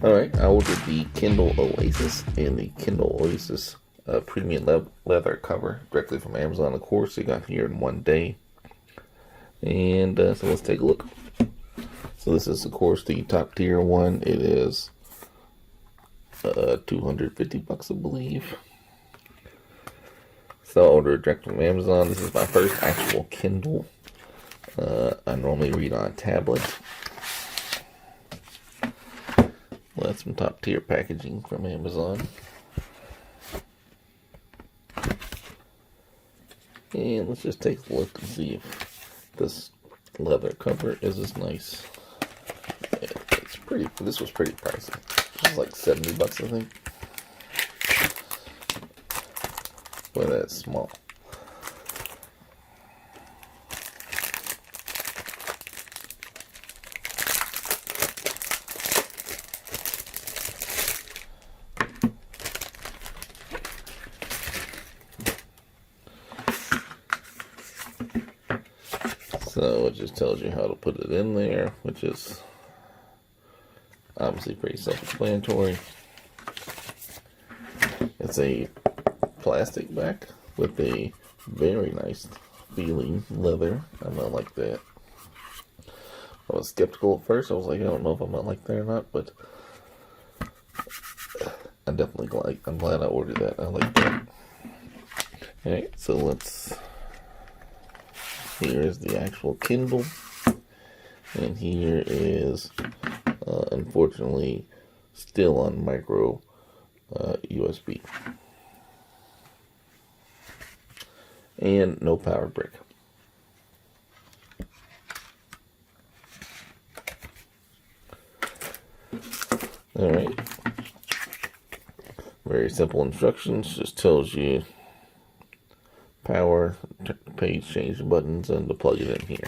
Alright, I ordered the Kindle Oasis and the Kindle Oasis Premium Leather cover directly from Amazon. Of course, it got here in one day. And so let's take a look. So this is, of course, the top tier one. It is 250 bucks, I believe. So I ordered direct from Amazon. This is my first actual Kindle. I normally read on a tablet. Well, that's some top tier packaging from Amazon. And let's just take a look and see if this leather cover is as nice. It's pretty, this was pretty pricey. It was like 70 bucks, I think. But that's small. So it just tells you how to put it in there, which is obviously pretty self-explanatory. It's a plastic back with a very nice feeling leather. I don't like that. I was skeptical at first. I was like, I don't know if I'm gonna like that or not, but I definitely like. I'm glad I ordered that. I like that. Alright, so let's. Here is the actual Kindle, and here is, unfortunately, still on micro USB, and no power brick. All right, very simple instructions. Just tells you power, page change buttons, and to plug it in here.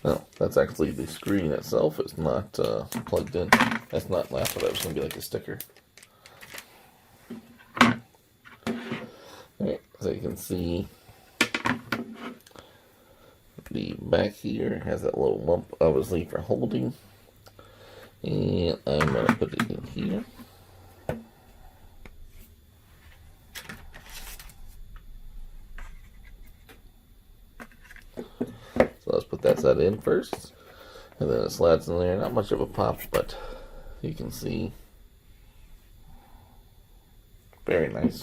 Well, that's actually the screen itself. It's not plugged in. That's not last, but it was going to be like a sticker. Alright, so you can see the back here has that little lump, obviously, for holding. And I'm going to put it in here. So let's put that side in first. And then it slides in there. Not much of a pop, but you can see. Very nice.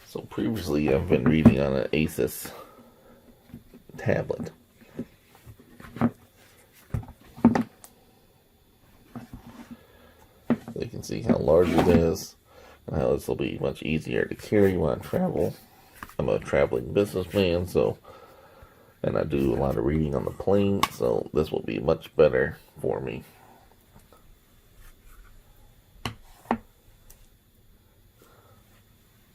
So previously I've been reading on an Asus tablet. So you can see how large it is and how this will be much easier to carry when I travel. I'm a traveling businessman, and I do a lot of reading on the plane, so this will be much better for me.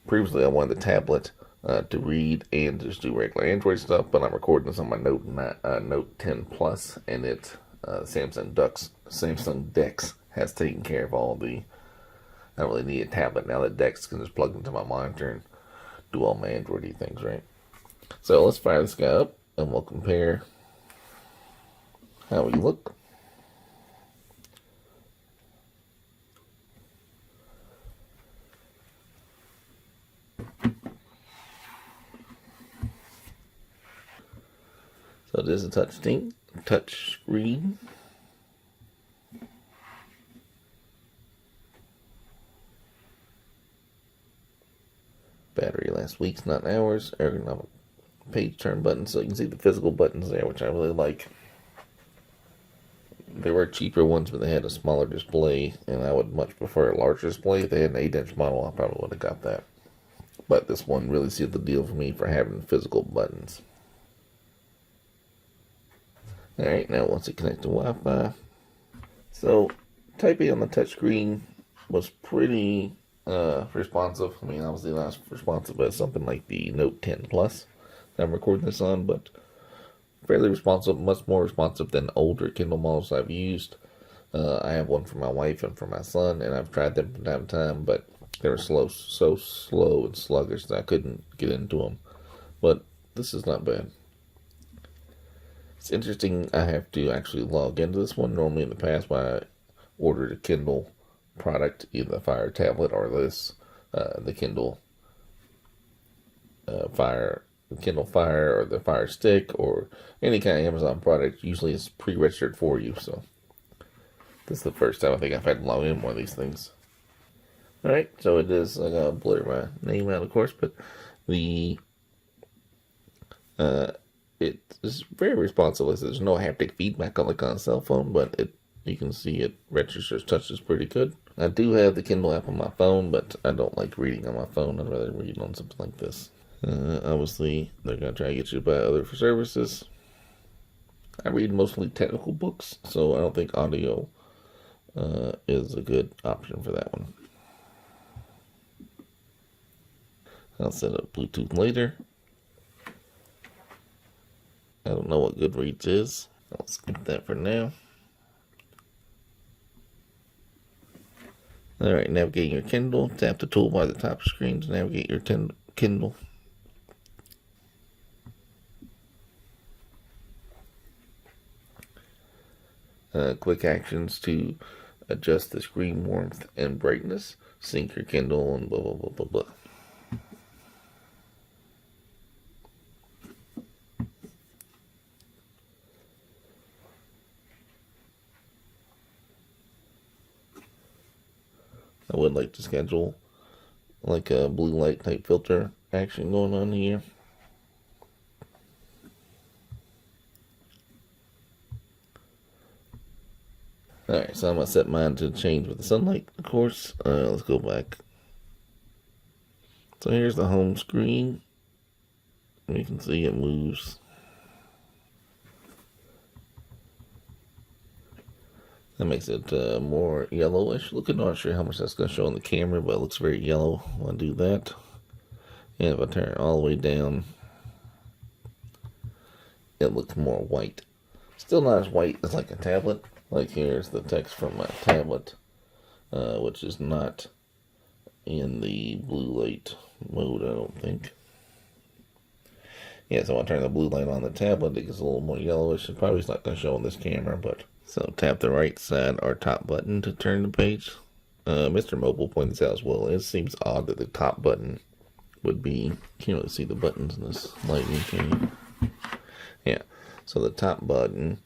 Previously, I wanted the tablet to read and just do regular Android stuff, but I'm recording this on my Note 10 Plus, and Samsung DeX has taken care of all the. I don't really need a tablet now that DeX can just plug into my monitor and do all my Android-y things, right? So let's fire this guy up, and we'll compare how we look. So it is a touch screen. Battery lasts weeks, not hours. Ergonomic page turn button, so you can see the physical buttons there, which I really like. There were cheaper ones, but they had a smaller display, and I would much prefer a larger display. If they had an 8-inch model, I probably would have got that. But this one really sealed the deal for me for having physical buttons. Alright, now once it connects to Wi-Fi. So, typing on the touchscreen was pretty responsive. I mean, obviously not as responsive as something like the Note 10 Plus that I'm recording this on, but fairly responsive, much more responsive than older Kindle models I've used. I have one for my wife and for my son, and I've tried them from time to time, but they were so slow and sluggish that I couldn't get into them. But this is not bad. It's interesting, I have to actually log into this one. Normally in the past when I ordered a Kindle product, either the Fire tablet or this, the Kindle Fire, the Kindle Fire or the Fire Stick or any kind of Amazon product, usually it's pre-registered for you. So this is the first time I think I've had to log in one of these things. Alright, so it is, I gotta blur my name out of course, but the it is very responsive. There's no haptic feedback on the cell phone, but you can see it registers touches pretty good. I do have the Kindle app on my phone, but I don't like reading on my phone. I'd rather read on something like this. Obviously, they're going to try to get you to buy other services. I read mostly technical books, so I don't think audio is a good option for that one. I'll set up Bluetooth later. I don't know what Goodreads is. I'll skip that for now. Alright, navigate your Kindle. Tap the toolbar at the top of the screen to navigate your Kindle. Quick actions to adjust the screen warmth and brightness. Sync your Kindle and blah, blah, blah, blah, blah. I would like to schedule like a blue light type filter action going on here. Alright, so I'm going to set mine to change with the sunlight, of course. Let's go back. So here's the home screen. You can see it moves. That makes it more yellowish looking. Not sure how much that's going to show on the camera, but it looks very yellow. I'll do that. And if I turn it all the way down, it looks more white. Still not as white as like a tablet. Like here's the text from my tablet, which is not in the blue light mode, I don't think. Yeah, so I'll turn the blue light on the tablet. It gets a little more yellowish. It probably is not going to show on this camera, but... So tap the right side or top button to turn the page. Mr. Mobile pointed this out as well. It seems odd that the top button would be... You can't really see the buttons in this lighting, can you? Yeah, so the top button...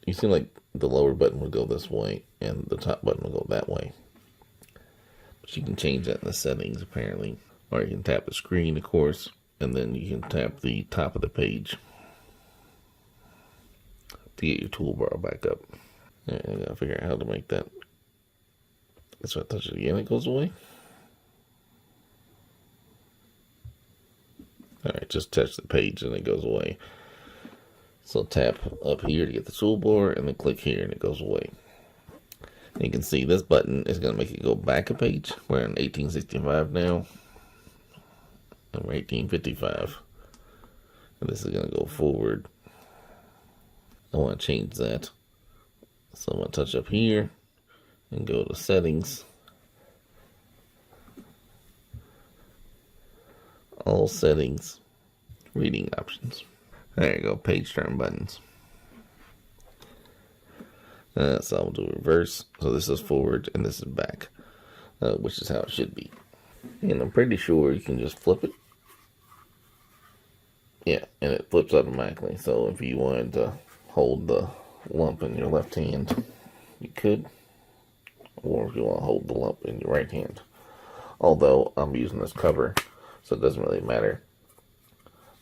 You see like the lower button would go this way and the top button will go that way. But you can change that in the settings apparently. Or you can tap the screen, of course, and then you can tap the top of the page to get your toolbar back up. Alright, I gotta figure out how to make that. So I touch it again, it goes away. Alright, just touch the page and it goes away. So tap up here to get the toolbar and then click here and it goes away. And you can see this button is going to make it go back a page. We're in 1865 now. And we're 1855. And this is going to go forward. I want to change that. So I'm going to touch up here and go to settings. All settings. Reading options. There you go, page turn buttons. So I'll do reverse. So this is forward and this is back, which is how it should be. And I'm pretty sure you can just flip it. Yeah, and it flips automatically. So if you wanted to hold the lump in your left hand, you could. Or if you want to hold the lump in your right hand. Although I'm using this cover, so it doesn't really matter.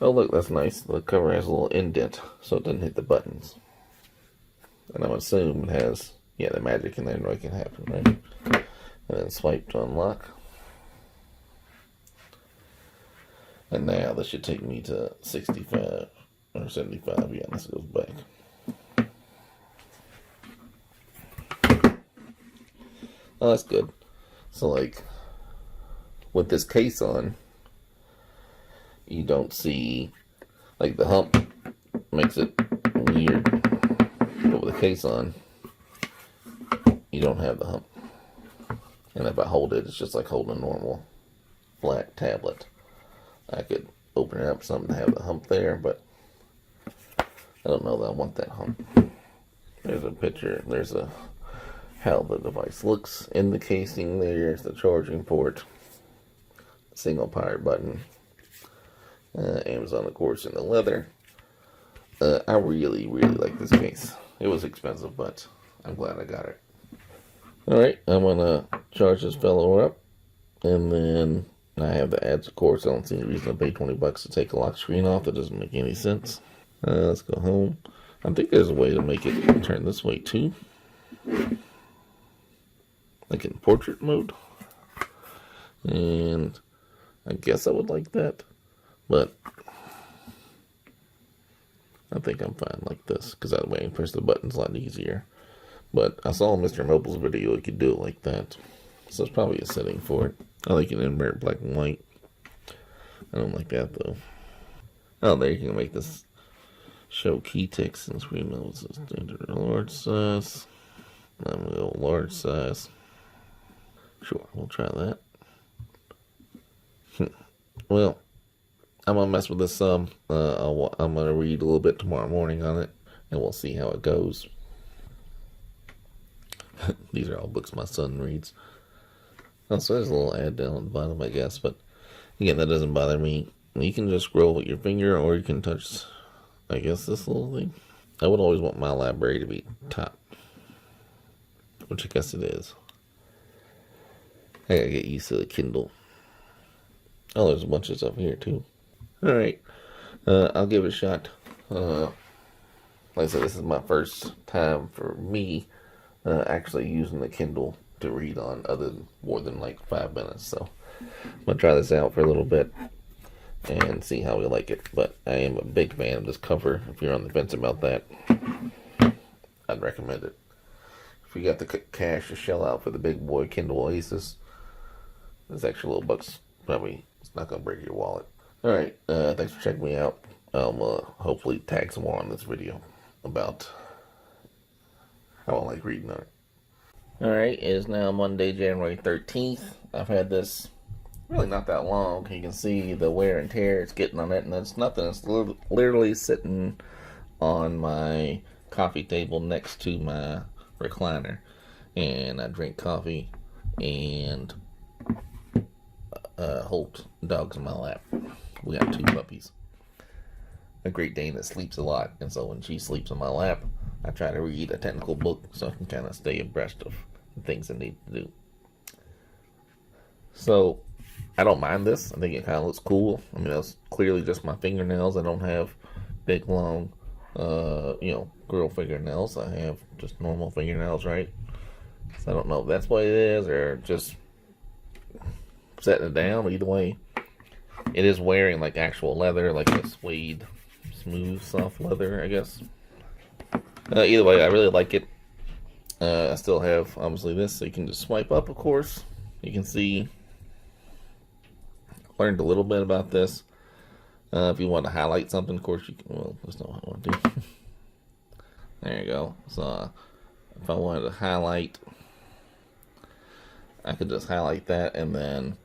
Oh look, that's nice. The cover has a little indent, so it doesn't hit the buttons. And I'm assuming it has, yeah, the magic in there to make it happen, right? And then swipe to unlock. And now this should take me to 65 or 75. Yeah, this goes back. Oh, that's good. So like, with this case on, you don't see, like the hump makes it weird. But with the case on, you don't have the hump. And if I hold it, it's just like holding a normal flat tablet. I could open it up something to have the hump there, but I don't know that I want that hump. There's a picture. There's how the device looks in the casing. There's the charging port, single power button, Amazon, of course, in the leather. I really like this case. It was expensive, but I'm glad I got it. Alright, I'm gonna charge this fellow up, and then I have the ads, of course. I don't see any reason to pay $20 to take a lock screen off. That doesn't make any sense. Let's go home. I think there's a way to make it turn this way too. Like in portrait mode. And I guess I would like that. But I think I'm fine like this, because that way I can press the buttons a lot easier. But I saw Mr. Mobile's video, you could do it like that. So it's probably a setting for it. I like it in black and white. I don't like that though. Oh, there you can make this show key text and screen modes. Standard large size. I'm gonna go large size. Sure, we'll try that. Well, I'm gonna mess with this some. I'm gonna read a little bit tomorrow morning on it, and we'll see how it goes. These are all books my son reads. Oh, so there's a little ad down at the bottom, I guess, but again, that doesn't bother me. You can just scroll with your finger, or you can touch, I guess, this little thing. I would always want my library to be top, which I guess it is. I gotta get used to the Kindle. Oh, there's a bunch of stuff here too. Alright, I'll give it a shot. Like I said, this is my first time for me actually using the Kindle to read on more than like 5 minutes. So I'm gonna try this out for a little bit and see how we like it. But I am a big fan of this cover. If you're on the fence about that, I'd recommend it. If you got the cash to shell out for the big boy Kindle Oasis, this extra little bucks probably, it's not gonna break your wallet. Alright, thanks for checking me out. I'll hopefully tag some more on this video about how I like reading on it. Alright, it is now Monday, January 13th. I've had this really not that long. You can see the wear and tear it's getting on it, and that's nothing. It's literally sitting on my coffee table next to my recliner. And I drink coffee and hold dogs in my lap. We got 2 puppies. A Great Dane that sleeps a lot, and so when she sleeps in my lap, I try to read a technical book so I can kind of stay abreast of the things I need to do. So, I don't mind this. I think it kind of looks cool. I mean, that's clearly just my fingernails. I don't have big, long, girl fingernails. I have just normal fingernails, right? So I don't know if that's what it is or just setting it down. Either way, it is wearing like actual leather, like a suede, smooth, soft leather, I guess. Either way, I really like it. I still have, obviously, this, so you can just swipe up, of course. You can see, learned a little bit about this. If you want to highlight something, of course, you can, well, that's not what I want to do. There you go. So, if I wanted to highlight, I could just highlight that and then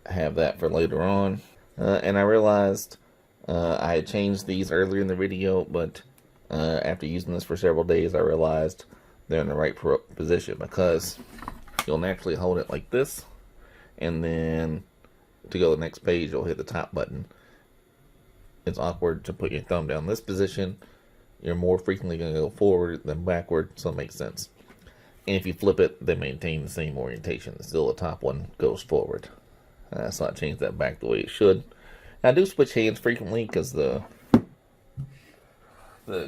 have that for later on. And I realized I had changed these earlier in the video, but after using this for several days, I realized they're in the right position, because you'll naturally hold it like this, and then to go to the next page, you'll hit the top button. It's awkward to put your thumb down this position. You're more frequently going to go forward than backward, so it makes sense. And if you flip it, they maintain the same orientation. Still, the top one goes forward. So I changed that back the way it should. I do switch hands frequently because the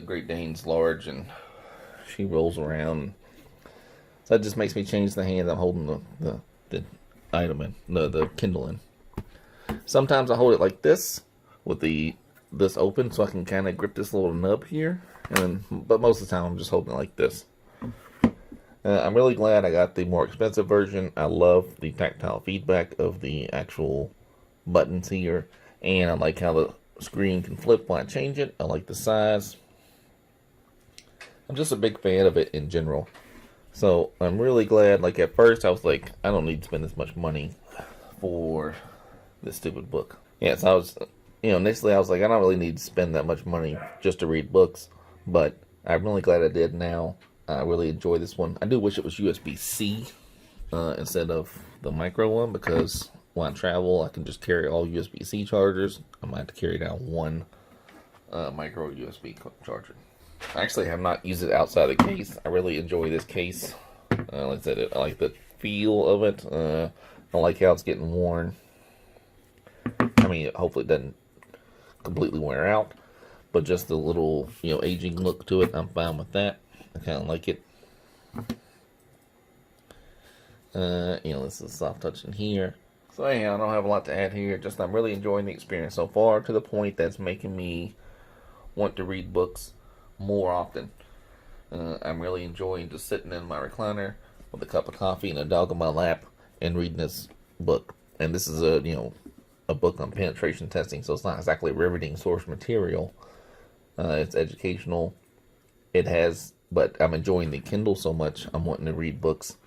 Great Dane's large and she rolls around. So that just makes me change the hand I'm holding the item in, the Kindle in. Sometimes I hold it like this with this open, so I can kind of grip this little nub here. But most of the time I'm just holding it like this. I'm really glad I got the more expensive version. I love the tactile feedback of the actual buttons here. And I like how the screen can flip when I change it. I like the size. I'm just a big fan of it in general. So I'm really glad. Like at first, I was like, I don't need to spend this much money for this stupid book. Yeah, so I was, initially I was like, I don't really need to spend that much money just to read books. But I'm really glad I did now. I really enjoy this one. I do wish it was USB-C instead of the micro one, because when I travel, I can just carry all USB-C chargers. I might have to carry down one micro USB charger. I actually have not used it outside the case. I really enjoy this case. Like I said, I like the feel of it. I don't like how it's getting worn. I mean, hopefully it doesn't completely wear out, but just the little, aging look to it, I'm fine with that. I kind of like it. This is soft touch in here. So anyhow, I don't have a lot to add here. Just I'm really enjoying the experience so far, to the point that's making me want to read books more often. I'm really enjoying just sitting in my recliner with a cup of coffee and a dog on my lap and reading this book. And this is a book on penetration testing, so it's not exactly riveting source material. It's educational. But I'm enjoying the Kindle so much, I'm wanting to read books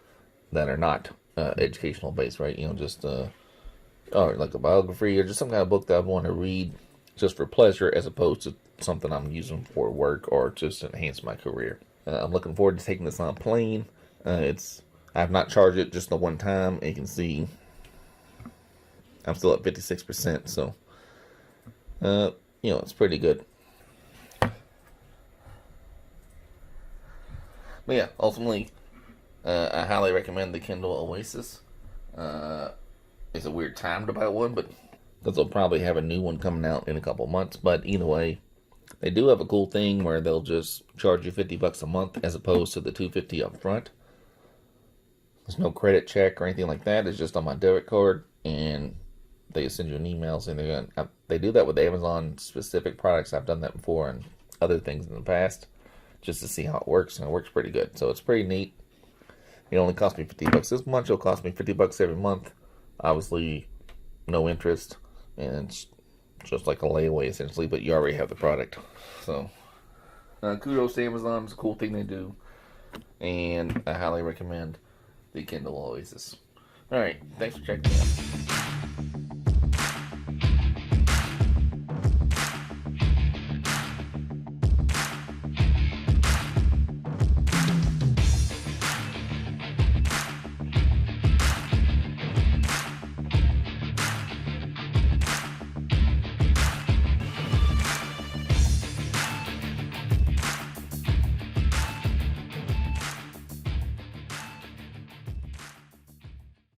that are not educational based, right? Just or like a biography or just some kind of book that I want to read just for pleasure, as opposed to something I'm using for work or just to enhance my career. I'm looking forward to taking this on a plane. I've not charged it just the one time, and you can see I'm still at 56%, so it's pretty good. But yeah, ultimately, I highly recommend the Kindle Oasis. It's a weird time to buy one, but because they'll probably have a new one coming out in a couple months. But either way, they do have a cool thing where they'll just charge you $50 a month as opposed to the $250 up front. There's no credit check or anything like that. It's just on my debit card, and they send you an email saying they do that with Amazon specific products. I've done that before and other things in the past, just to see how it works, and it works pretty good. So it's pretty neat. It only cost me $50 this month. It'll cost me $50 every month. Obviously, no interest, and it's just like a layaway essentially, but you already have the product. So kudos to Amazon. It's a cool thing they do, and I highly recommend the Kindle Oasis. Alright, thanks for checking me out.